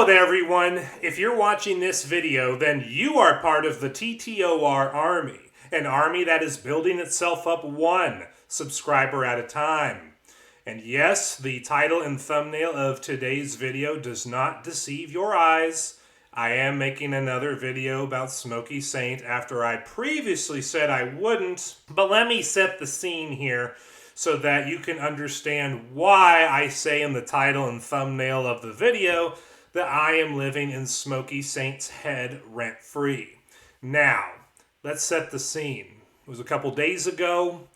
there, everyone. If you're watching this video, then you are part of the TTOR army, an army that is building itself up one subscriber at a time. And yes, the title and thumbnail of today's video does not deceive your eyes. I am making another video about Smokey Saint after I previously said I wouldn't, but let me set the scene here so that you can understand why I say in the title and thumbnail of the video that I am living in Smokey Saint's head rent-free. Now, let's set the scene. It was a couple days ago.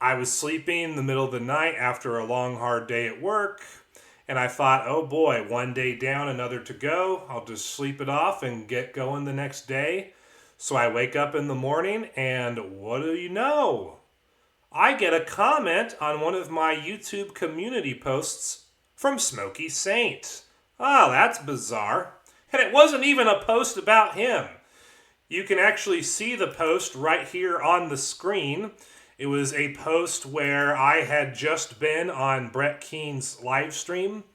I was sleeping in the middle of the night after a long, hard day at work, and I thought, oh boy, one day down, another to go. I'll just sleep it off and get going the next day. So I wake up in the morning, and what do you know? I get a comment on one of my YouTube community posts from Smokey Saint. Oh, that's bizarre. And it wasn't even a post about him. You can actually see the post right here on the screen. It was a post where I had just been on Brett Keane's live stream.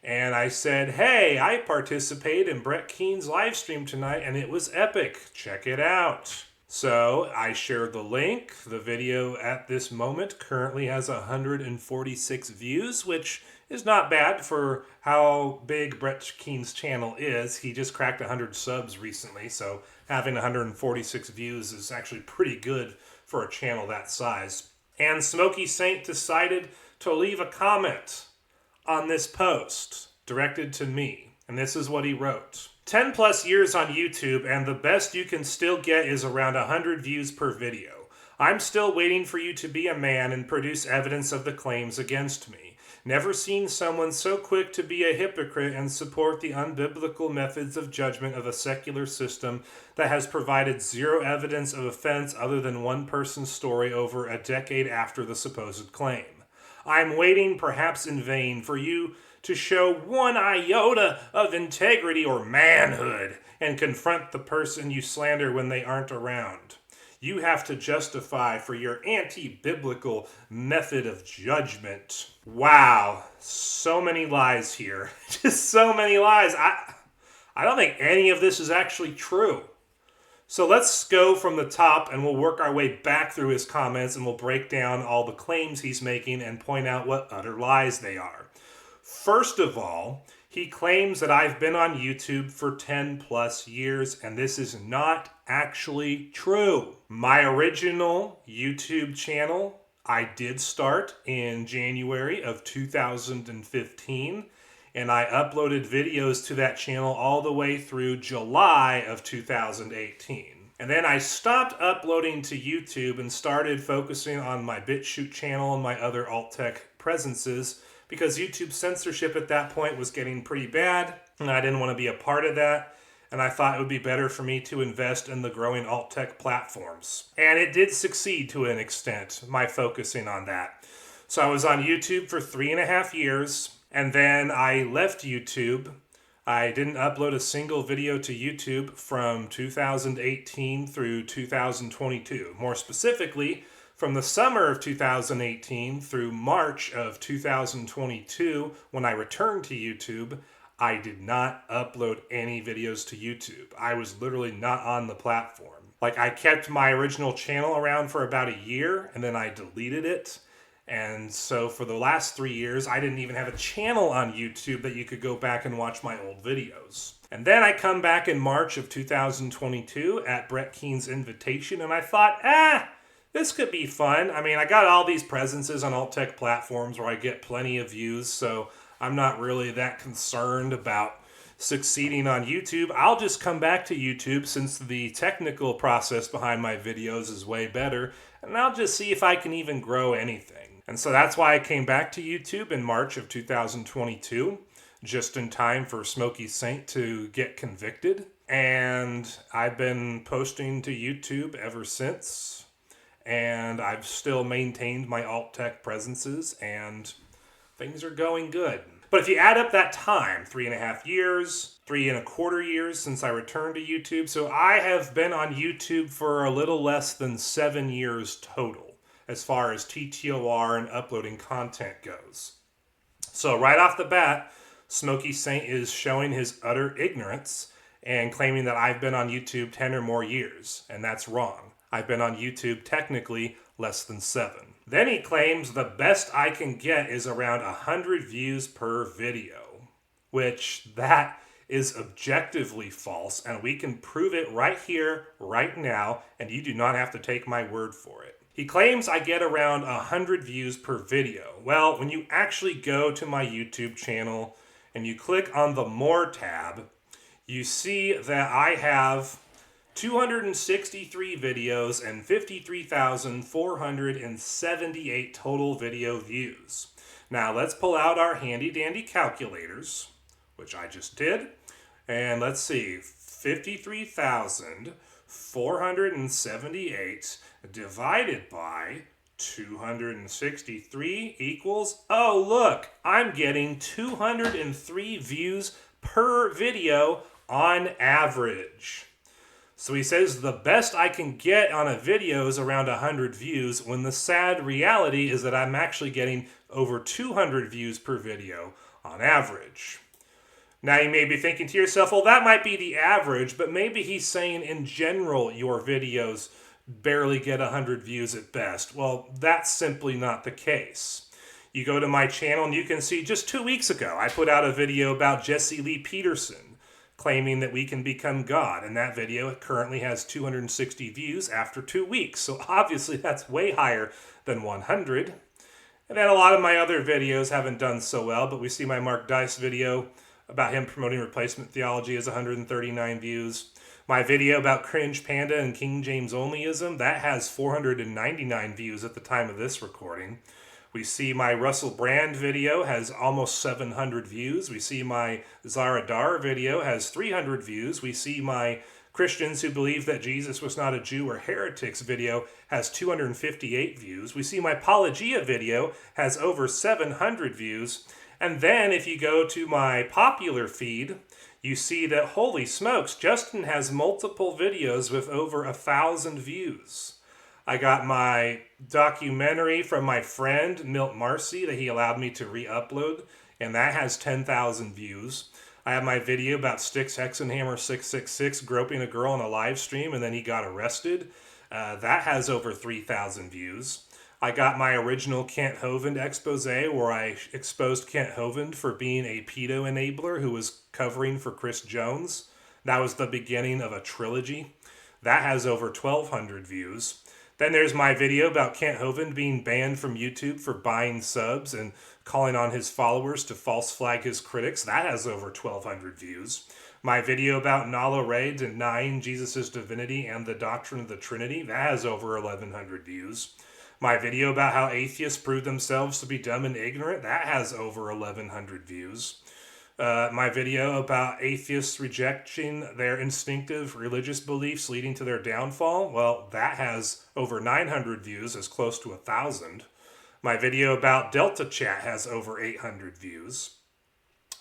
And I said, hey, I participated in Brett Keane's live stream tonight and it was epic. Check it out. So I shared the link. The video at this moment currently has 146 views, which is not bad for how big Brett Keane's channel is. He just cracked 100 subs recently, so having 146 views is actually pretty good for a channel that size. And Smokey Saint decided to leave a comment on this post directed to me. And this is what he wrote. 10 plus years on YouTube, and the best you can still get is around 100 views per video. I'm still waiting for you to be a man and produce evidence of the claims against me. Never seen someone so quick to be a hypocrite and support the unbiblical methods of judgment of a secular system that has provided zero evidence of offense other than one person's story over a decade after the supposed claim. I'm waiting, perhaps in vain, for you to show one iota of integrity or manhood and confront the person you slander when they aren't around. You have to justify for your anti-biblical method of judgment. Wow, so many lies here. Just so many lies. I don't think any of this is actually true. So let's go from the top and we'll work our way back through his comments and we'll break down all the claims he's making and point out what utter lies they are. First of all, he claims that I've been on YouTube for 10 plus years, and this is not actually true. My original YouTube channel, I did start in January of 2015, and I uploaded videos to that channel all the way through July of 2018. And then I stopped uploading to YouTube and started focusing on my BitChute channel and my other alt-tech presences, because YouTube censorship at that point was getting pretty bad, and I didn't want to be a part of that, and I thought it would be better for me to invest in the growing alt-tech platforms. And it did succeed to an extent, my focusing on that. So I was on YouTube for 3.5 years, and then I left YouTube. I didn't upload a single video to YouTube from 2018 through 2022. More specifically, from the summer of 2018 through March of 2022, when I returned to YouTube, I did not upload any videos to YouTube. I was literally not on the platform. Like, I kept my original channel around for about a year, and then I deleted it. And so for the last 3 years, I didn't even have a channel on YouTube that you could go back and watch my old videos. And then I come back in March of 2022 at Brett Keane's invitation, and I thought, this could be fun. I mean, I got all these presences on alt-tech platforms where I get plenty of views, so I'm not really that concerned about succeeding on YouTube. I'll just come back to YouTube since the technical process behind my videos is way better, and I'll just see if I can even grow anything. And so that's why I came back to YouTube in March of 2022, just in time for Smokey Saint to get convicted. And I've been posting to YouTube ever since. And I've still maintained my alt-tech presences, and things are going good. But if you add up that time, 3.5 years, 3.25 years since I returned to YouTube, so I have been on YouTube for a little less than 7 years total, as far as TTOR and uploading content goes. So right off the bat, Smokey Saint is showing his utter ignorance and claiming that I've been on YouTube 10 or more years, and that's wrong. I've been on YouTube technically less than 7. Then he claims the best I can get is around 100 views per video, which that is objectively false, and we can prove it right here, right now, and you do not have to take my word for it. He claims I get around 100 views per video. Well, when you actually go to my YouTube channel and you click on the More tab, you see that I have 263 videos and 53,478 total video views. Now let's pull out our handy dandy calculators, which I just did, and let's see, 53,478 divided by 263 equals, oh look, I'm getting 203 views per video on average. So he says the best I can get on a video is around 100 views, when the sad reality is that I'm actually getting over 200 views per video on average. Now you may be thinking to yourself, well, that might be the average, but maybe he's saying in general your videos barely get 100 views at best. Well, that's simply not the case. You go to my channel and you can see just 2 weeks ago, I put out a video about Jesse Lee Peterson, claiming that we can become God. And that video currently has 260 views after 2 weeks. So obviously that's way higher than 100. And then a lot of my other videos haven't done so well, but we see my Mark Dice video about him promoting replacement theology has 139 views. My video about Cringe Panda and King James Onlyism, that has 499 views at the time of this recording. We see my Russell Brand video has almost 700 views. We see my Zara Dar video has 300 views. We see my Christians who believe that Jesus was not a Jew or heretics video has 258 views. We see my Apologia video has over 700 views. And then if you go to my popular feed, you see that, holy smokes, Justin has multiple videos with over 1,000 views. I got my documentary from my friend, Milt Marcy, that he allowed me to re-upload, and that has 10,000 views. I have my video about Styx Hexenhammer 666 groping a girl on a live stream, and then he got arrested. That has over 3,000 views. I got my original Kent Hovind expose where I exposed Kent Hovind for being a pedo enabler who was covering for Chris Jones. That was the beginning of a trilogy. That has over 1,200 views. Then there's my video about Kent Hovind being banned from YouTube for buying subs and calling on his followers to false flag his critics. That has over 1,200 views. My video about Nala Ray denying Jesus' divinity and the doctrine of the Trinity, that has over 1,100 views. My video about how atheists prove themselves to be dumb and ignorant, that has over 1,100 views. My video about atheists rejecting their instinctive religious beliefs leading to their downfall, well, that has over 900 views, as close to 1,000. My video about Delta Chat has over 800 views.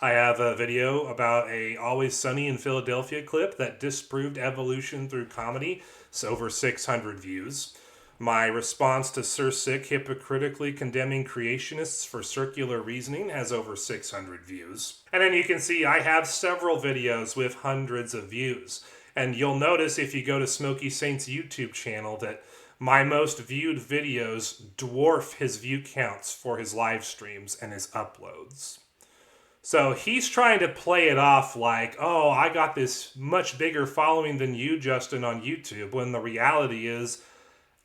I have a video about a Always Sunny in Philadelphia clip that disproved evolution through comedy. It's over 600 views. My response to Sir Sick hypocritically condemning creationists for circular reasoning has over 600 views. And then you can see I have several videos with hundreds of views. And you'll notice if you go to Smokey Saint's YouTube channel that my most viewed videos dwarf his view counts for his live streams and his uploads. So he's trying to play it off like, oh, I got this much bigger following than you, Justin, on YouTube, when the reality is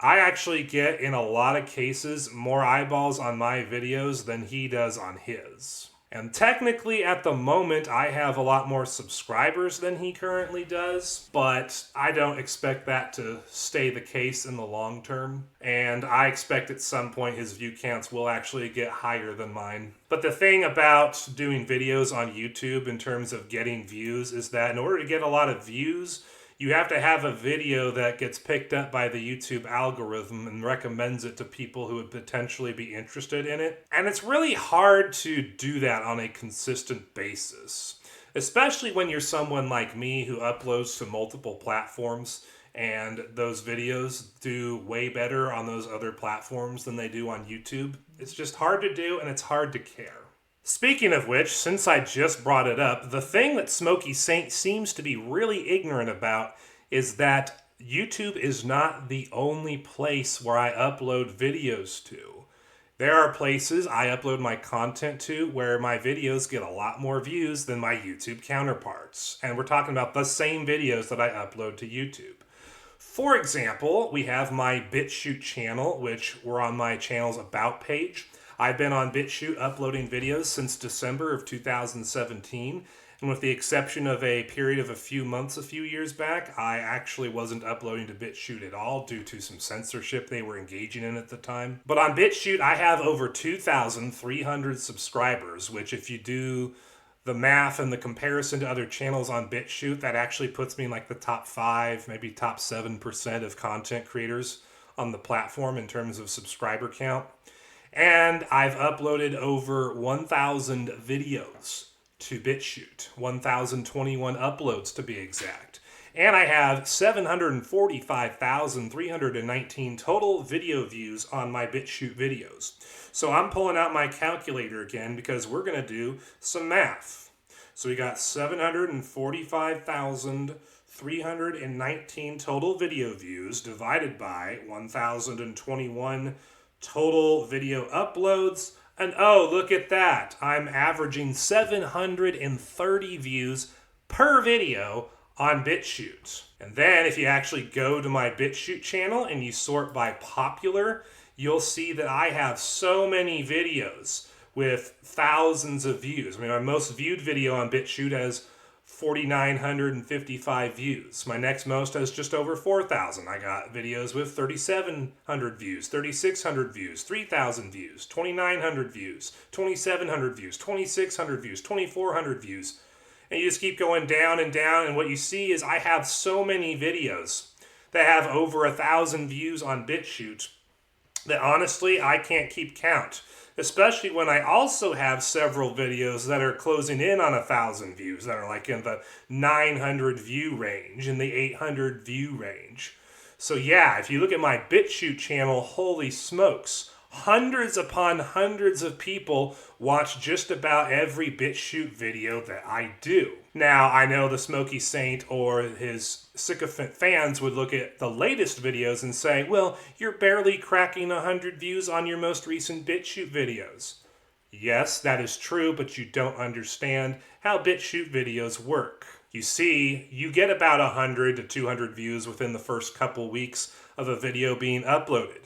I actually get, in a lot of cases, more eyeballs on my videos than he does on his. And technically, at the moment, I have a lot more subscribers than he currently does, but I don't expect that to stay the case in the long term. And I expect at some point his view counts will actually get higher than mine. But the thing about doing videos on YouTube in terms of getting views is that in order to get a lot of views, you have to have a video that gets picked up by the YouTube algorithm and recommends it to people who would potentially be interested in it. And it's really hard to do that on a consistent basis, especially when you're someone like me who uploads to multiple platforms and those videos do way better on those other platforms than they do on YouTube. It's just hard to do, and it's hard to care. Speaking of which, since I just brought it up, the thing that Smokey Saint seems to be really ignorant about is that YouTube is not the only place where I upload videos to. There are places I upload my content to where my videos get a lot more views than my YouTube counterparts. And we're talking about the same videos that I upload to YouTube. For example, we have my BitChute channel, which we're on my channel's About page. I've been on BitChute uploading videos since December of 2017, and with the exception of a period of a few months a few years back, I actually wasn't uploading to BitChute at all due to some censorship they were engaging in at the time. But on BitChute, I have over 2,300 subscribers, which if you do the math and the comparison to other channels on BitChute, that actually puts me in like the top 5, maybe top 7% of content creators on the platform in terms of subscriber count. And I've uploaded over 1,000 videos to BitChute, 1,021 uploads to be exact. And I have 745,319 total video views on my BitChute videos. So I'm pulling out my calculator again because we're going to do some math. So we got 745,319 total video views divided by 1,021 total video uploads. And oh, look at that. I'm averaging 730 views per video on BitChute. And then if you actually go to my BitChute channel and you sort by popular, you'll see that I have so many videos with thousands of views. I mean, my most viewed video on BitChute has 4,955 views. My next most has just over 4,000. I got videos with 3,700 views, 3,600 views, 3,000 views, 2,900 views, 2,700 views, 2,600 views, 2,400 views. And you just keep going down and down, and what you see is I have so many videos that have over 1,000 views on BitChute that honestly I can't keep count. Especially when I also have several videos that are closing in on 1,000 views, that are like in the 900 view range, in the 800 view range. So yeah, if you look at my BitChute channel, holy smokes, hundreds upon hundreds of people watch just about every BitChute video that I do. Now, I know the Smokey Saint or his sycophant fans would look at the latest videos and say, well, you're barely cracking 100 views on your most recent BitChute videos. Yes, that is true, but you don't understand how BitChute videos work. You see, you get about 100 to 200 views within the first couple weeks of a video being uploaded.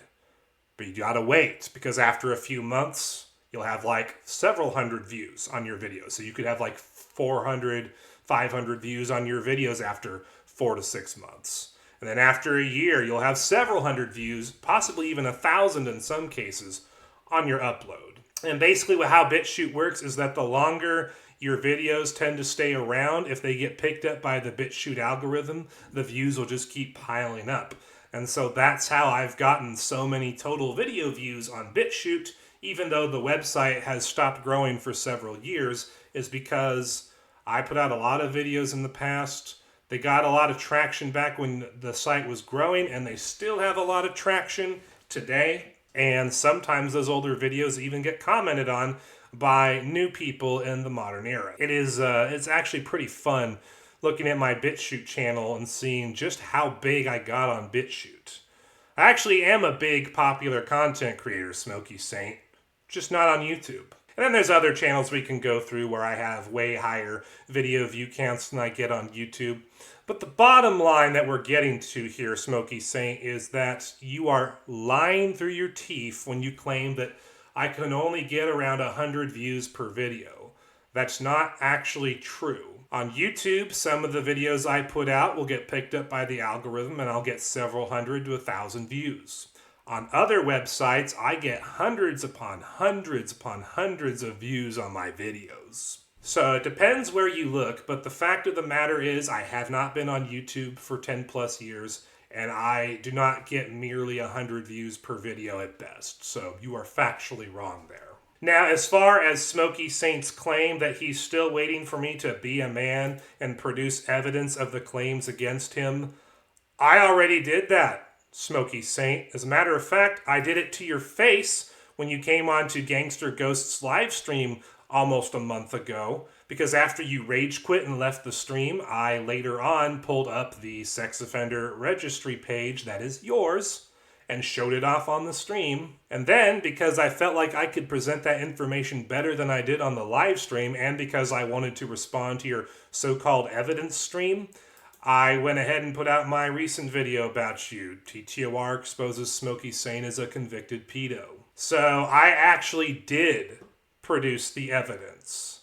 But you gotta wait, because after a few months, you'll have like several hundred views on your videos. So you could have like 400, 500 views on your videos after 4 to 6 months. And then after a year, you'll have several hundred views, possibly even 1,000 in some cases, on your upload. And basically how BitChute works is that the longer your videos tend to stay around, if they get picked up by the BitChute algorithm, the views will just keep piling up. And so that's how I've gotten so many total video views on BitChute, even though the website has stopped growing for several years, is because I put out a lot of videos in the past. They got a lot of traction back when the site was growing, and they still have a lot of traction today. And sometimes those older videos even get commented on by new people in the modern era. It's actually pretty fun looking at my BitChute channel and seeing just how big I got on BitChute. I actually am a big popular content creator, Smokey Saint, just not on YouTube. And then there's other channels we can go through where I have way higher video view counts than I get on YouTube. But the bottom line that we're getting to here, Smokey Saint, is that you are lying through your teeth when you claim that I can only get around 100 views per video. That's not actually true. On YouTube, some of the videos I put out will get picked up by the algorithm and I'll get several hundred to 1,000 views. On other websites, I get hundreds upon hundreds upon hundreds of views on my videos. So it depends where you look, but the fact of the matter is I have not been on YouTube for 10 plus years, and I do not get merely 100 views per video at best. So you are factually wrong there. Now, as far as Smokey Saint's claim that he's still waiting for me to be a man and produce evidence of the claims against him, I already did that, Smokey Saint. As a matter of fact, I did it to your face when you came on to Gangster Ghost's live stream almost a month ago, because after you rage quit and left the stream, I later on pulled up the sex offender registry page that is yours and showed it off on the stream. And then, because I felt like I could present that information better than I did on the live stream, and because I wanted to respond to your so-called evidence stream, I went ahead and put out my recent video about you. TTOR exposes Smokey Saint as a convicted pedo. So I actually did produce the evidence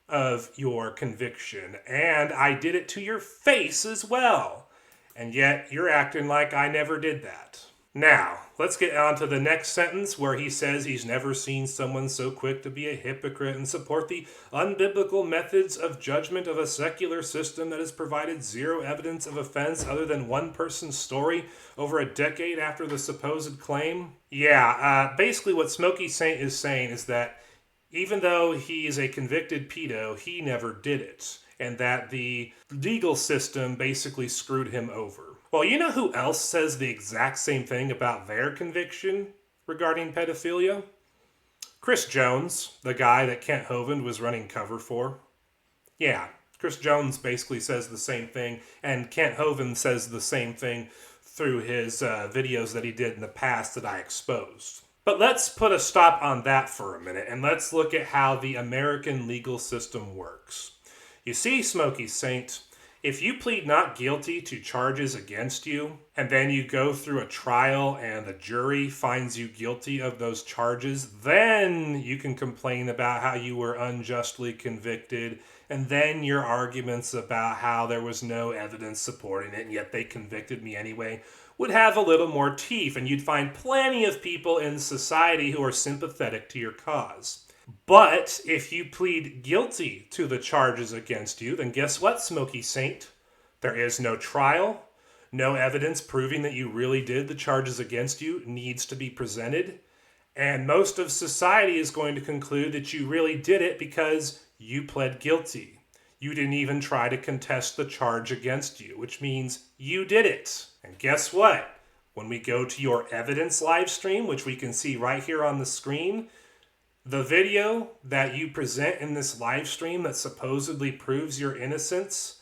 of your conviction, and I did it to your face as well. And yet you're acting like I never did that. Now, let's get on to the next sentence where he says he's never seen someone so quick to be a hypocrite and support the unbiblical methods of judgment of a secular system that has provided zero evidence of offense other than one person's story over a decade after the supposed claim. Yeah, basically what Smokey Saint is saying is that even though he is a convicted pedo, he never did it, and that the legal system basically screwed him over. Well, you know who else says the exact same thing about their conviction regarding pedophilia? Chris Jones, the guy that Kent Hovind was running cover for. Yeah, Chris Jones basically says the same thing, and Kent Hovind says the same thing through his videos that he did in the past that I exposed. But let's put a stop on that for a minute, and let's look at how the American legal system works. You see, Smokey Saint, if you plead not guilty to charges against you, and then you go through a trial and the jury finds you guilty of those charges, then you can complain about how you were unjustly convicted, and then your arguments about how there was no evidence supporting it, and yet they convicted me anyway, would have a little more teeth, and you'd find plenty of people in society who are sympathetic to your cause. But if you plead guilty to the charges against you, then guess what, Smokey Saint? There is no trial. No evidence proving that you really did the charges against you needs to be presented. And most of society is going to conclude that you really did it because you pled guilty. You didn't even try to contest the charge against you, which means you did it. And guess what? When we go to your evidence live stream, which we can see right here on the screen, the video that you present in this live stream that supposedly proves your innocence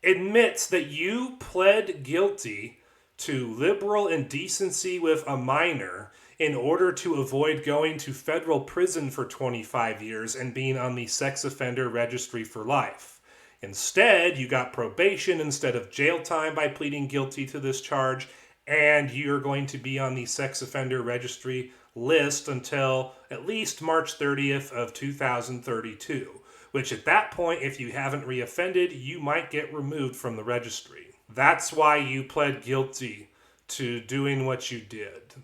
admits that you pled guilty to liberal indecency with a minor in order to avoid going to federal prison for 25 years and being on the sex offender registry for life. Instead, you got probation instead of jail time by pleading guilty to this charge, and you're going to be on the sex offender registry list until at least March 30th of 2032, which at that point, if you haven't reoffended, you might get removed from the registry. That's why you pled guilty to doing what you did.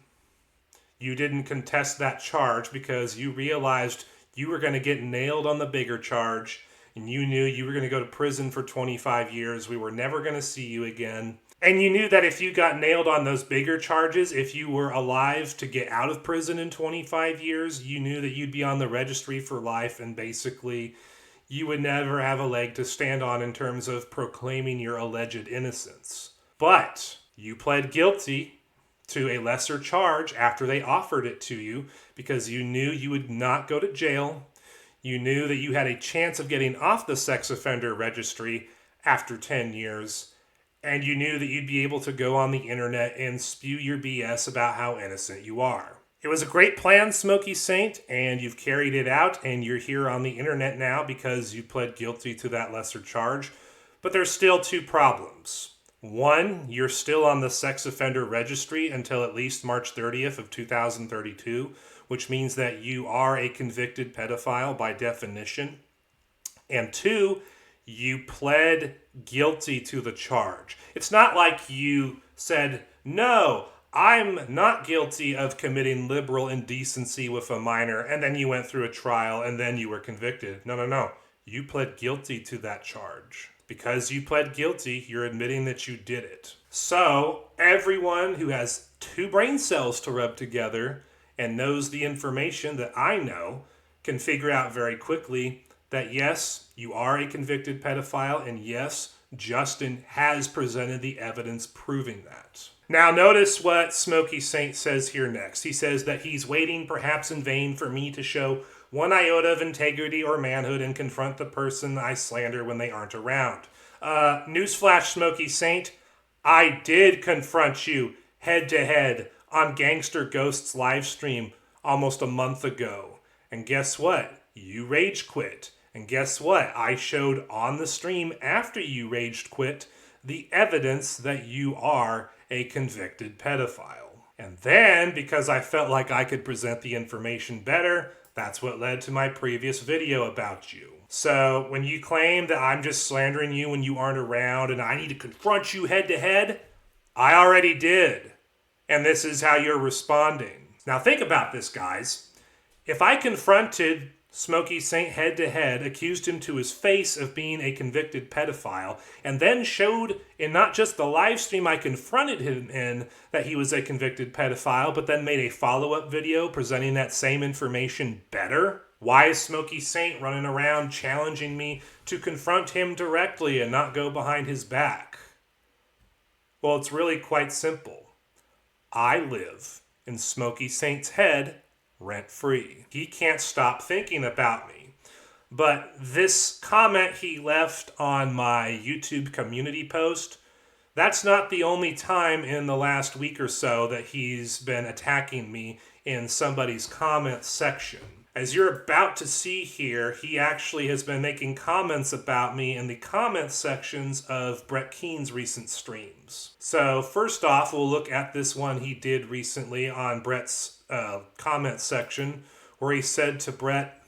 You didn't contest that charge because you realized you were going to get nailed on the bigger charge, and you knew you were going to go to prison for 25 years. We were never going to see you again. And you knew that if you got nailed on those bigger charges, if you were alive to get out of prison in 25 years, you knew that you'd be on the registry for life, and basically you would never have a leg to stand on in terms of proclaiming your alleged innocence. But you pled guilty to a lesser charge after they offered it to you because you knew you would not go to jail. You knew that you had a chance of getting off the sex offender registry after 10 years. And you knew that you'd be able to go on the internet and spew your BS about how innocent you are. It was a great plan, Smokey Saint, and you've carried it out, and you're here on the internet now because you pled guilty to that lesser charge. But there's still two problems. One, you're still on the sex offender registry until at least March 30th of 2032, which means that you are a convicted pedophile by definition. And two, you pled guilty to the charge. It's not like you said, no, I'm not guilty of committing liberal indecency with a minor, and then you went through a trial and then you were convicted. No. You pled guilty to that charge. Because you pled guilty, you're admitting that you did it. So everyone who has two brain cells to rub together and knows the information that I know can figure out very quickly that yes, you are a convicted pedophile, and yes, Justin has presented the evidence proving that. Now notice what Smokey Saint says here next. He says that he's waiting perhaps in vain for me to show one iota of integrity or manhood and confront the person I slander when they aren't around. Newsflash, Smokey Saint, I did confront you head to head on Gangster Ghost's live stream almost a month ago. And guess what? You rage quit. And guess what? I showed on the stream after you rage quit the evidence that you are a convicted pedophile. And then, because I felt like I could present the information better, that's what led to my previous video about you. So, when you claim that I'm just slandering you when you aren't around and I need to confront you head to head, I already did. And this is how you're responding. Now think about this, guys. If I confronted Smokey Saint head to head, accused him to his face of being a convicted pedophile, and then showed in not just the live stream I confronted him in that he was a convicted pedophile, but then made a follow-up video presenting that same information better, why is Smokey Saint running around challenging me to confront him directly and not go behind his back? Well, it's really quite simple. I live in Smokey Saint's head rent-free. He can't stop thinking about me. But this comment he left on my YouTube community post, that's not the only time in the last week or so that he's been attacking me in somebody's comment section. As you're about to see here, he actually has been making comments about me in the comment sections of Brett Keane's recent streams. So first off, we'll look at this one he did recently on Brett's comment section, where he said to Brett,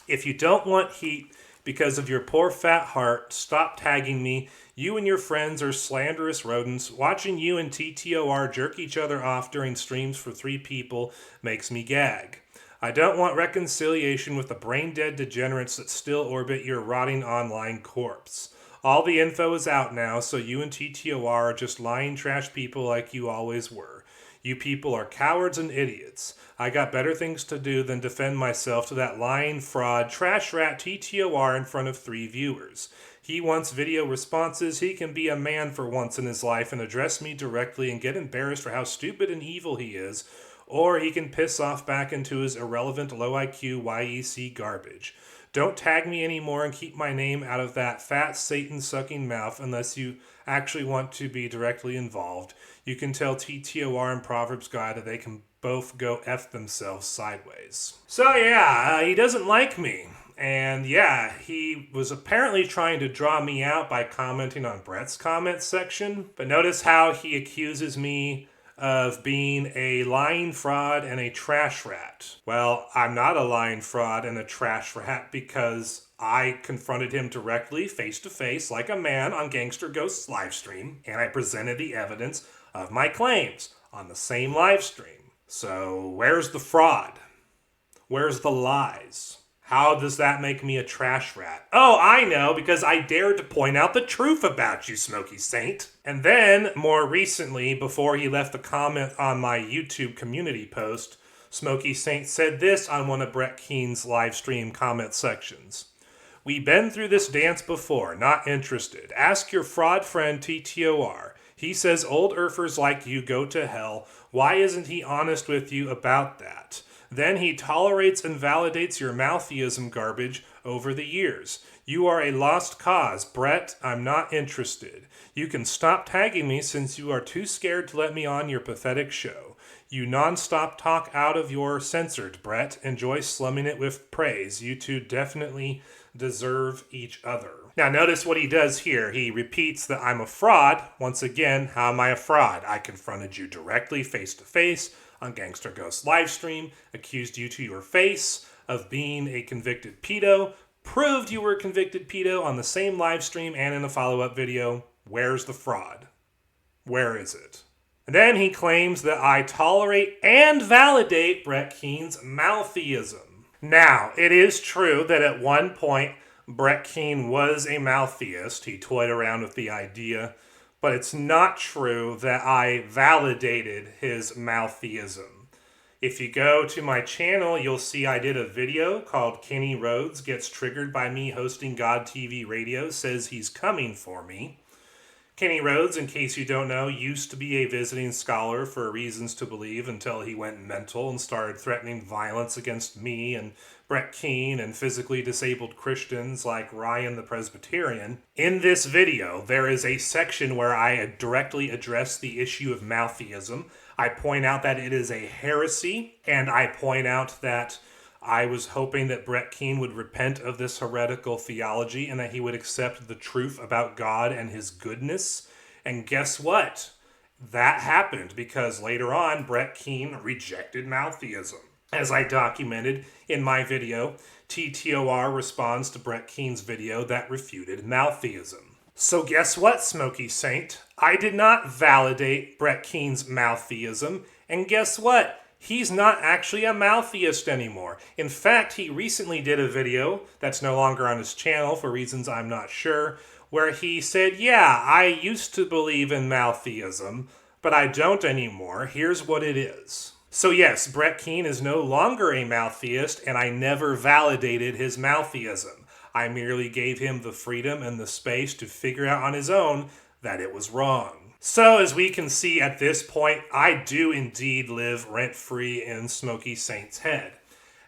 "If you don't want heat because of your poor fat heart, stop tagging me. You and your friends are slanderous rodents. Watching you and TTOR jerk each other off during streams for 3 people makes me gag. I don't want reconciliation with the brain-dead degenerates that still orbit your rotting online corpse. All the info is out now, so you and TTOR are just lying trash people like you always were. You people are cowards and idiots. I got better things to do than defend myself to that lying fraud trash rat TTOR in front of 3 viewers. He wants video responses. He can be a man for once in his life and address me directly and get embarrassed for how stupid and evil he is, or he can piss off back into his irrelevant low IQ YEC garbage. Don't tag me anymore and keep my name out of that fat Satan-sucking mouth unless you actually want to be directly involved. You can tell TTOR and Proverbs Guy that they can both go F themselves sideways." So yeah, he doesn't like me. And yeah, he was apparently trying to draw me out by commenting on Brett's comment section. But notice how he accuses me of being a lying fraud and a trash rat. Well, I'm not a lying fraud and a trash rat because I confronted him directly, face to face, like a man on Gangster Ghost's live stream, and I presented the evidence of my claims on the same live stream. So where's the fraud? Where's the lies? How does that make me a trash rat? Oh, I know, because I dared to point out the truth about you, Smokey Saint. And then, more recently, before he left the comment on my YouTube community post, Smokey Saint said this on one of Brett Keane's live stream comment sections. "We been through this dance before, not interested. Ask your fraud friend TTOR. He says old earthers like you go to hell. Why isn't he honest with you about that? Then he tolerates and validates your maltheism garbage over the years. You are a lost cause. Brett, I'm not interested. You can stop tagging me since you are too scared to let me on your pathetic show. You non-stop talk out of your censored, Brett. Enjoy slumming it with praise. You two definitely deserve each other." Now notice what he does here. He repeats that I'm a fraud. Once again, how am I a fraud? I confronted you directly, face to face, on Gangster Ghost livestream, accused you to your face of being a convicted pedo, proved you were a convicted pedo on the same livestream and in a follow-up video. Where's the fraud? Where is it? And then he claims that I tolerate and validate Brett Keane's maltheism. Now, it is true that at one point Brett Keane was a maltheist. He toyed around with the idea. But it's not true that I validated his maltheism. If you go to my channel, you'll see I did a video called Kenny Rhodes Gets Triggered by Me Hosting God TV Radio, Says He's Coming For Me. Kenny Rhodes, in case you don't know, used to be a visiting scholar for Reasons to Believe until he went mental and started threatening violence against me and Brett Keane and physically disabled Christians like Ryan the Presbyterian. In this video, there is a section where I directly address the issue of maltheism. I point out that it is a heresy, and I point out that I was hoping that Brett Keane would repent of this heretical theology and that he would accept the truth about God and his goodness. And guess what? That happened because later on, Brett Keane rejected maltheism. As I documented in my video, TTOR responds to Brett Keane's video that refuted maltheism. So guess what, Smokey Saint? I did not validate Brett Keane's maltheism, and guess what? He's not actually a maltheist anymore. In fact, he recently did a video that's no longer on his channel for reasons I'm not sure, where he said, yeah, I used to believe in maltheism, but I don't anymore. Here's what it is. So yes, Brett Keane is no longer a maltheist, and I never validated his maltheism. I merely gave him the freedom and the space to figure out on his own that it was wrong. So, as we can see at this point, I do indeed live rent-free in Smokey Saint's head.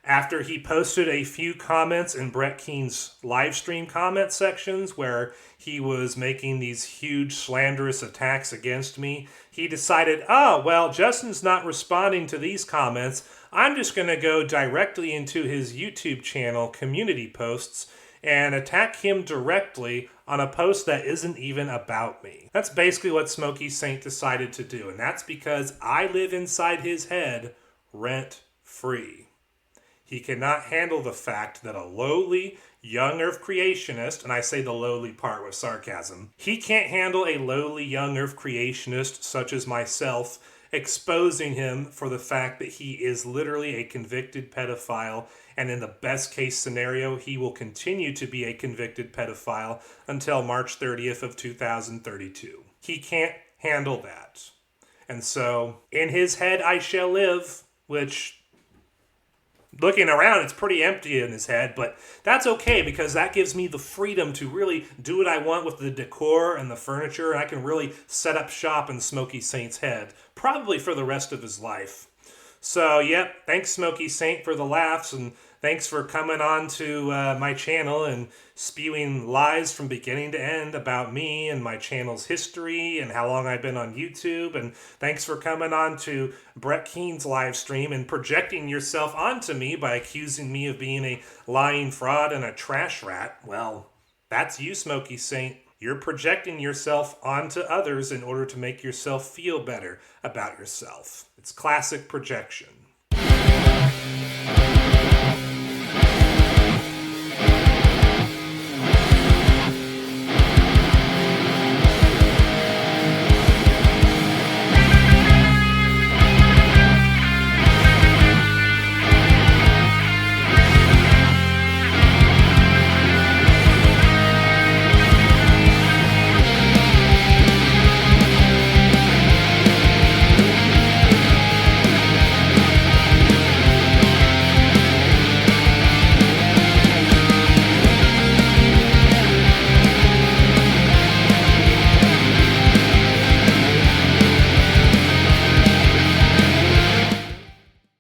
After he posted a few comments in Brett Keane's live stream comment sections where he was making these huge slanderous attacks against me, he decided, oh, well, Justin's not responding to these comments. I'm just going to go directly into his YouTube channel community posts and attack him directly on a post that isn't even about me. That's basically what Smokey Saint decided to do, and that's because I live inside his head rent-free. He cannot handle the fact that a lowly, young earth creationist, and I say the lowly part with sarcasm, he can't handle a lowly, young earth creationist such as myself exposing him for the fact that he is literally a convicted pedophile, and in the best case scenario, he will continue to be a convicted pedophile until March 30th of 2032. He can't handle that. And so, in his head I shall live, which, looking around, it's pretty empty in his head, but that's okay because that gives me the freedom to really do what I want with the decor and the furniture, and I can really set up shop in Smokey Saint's head, probably for the rest of his life. So, yep, thanks Smokey Saint for the laughs, and thanks for coming on to my channel and spewing lies from beginning to end about me and my channel's history and how long I've been on YouTube. And thanks for coming on to Brett Keane's live stream and projecting yourself onto me by accusing me of being a lying fraud and a trash rat. Well, that's you, Smokey Saint. You're projecting yourself onto others in order to make yourself feel better about yourself. It's classic projection.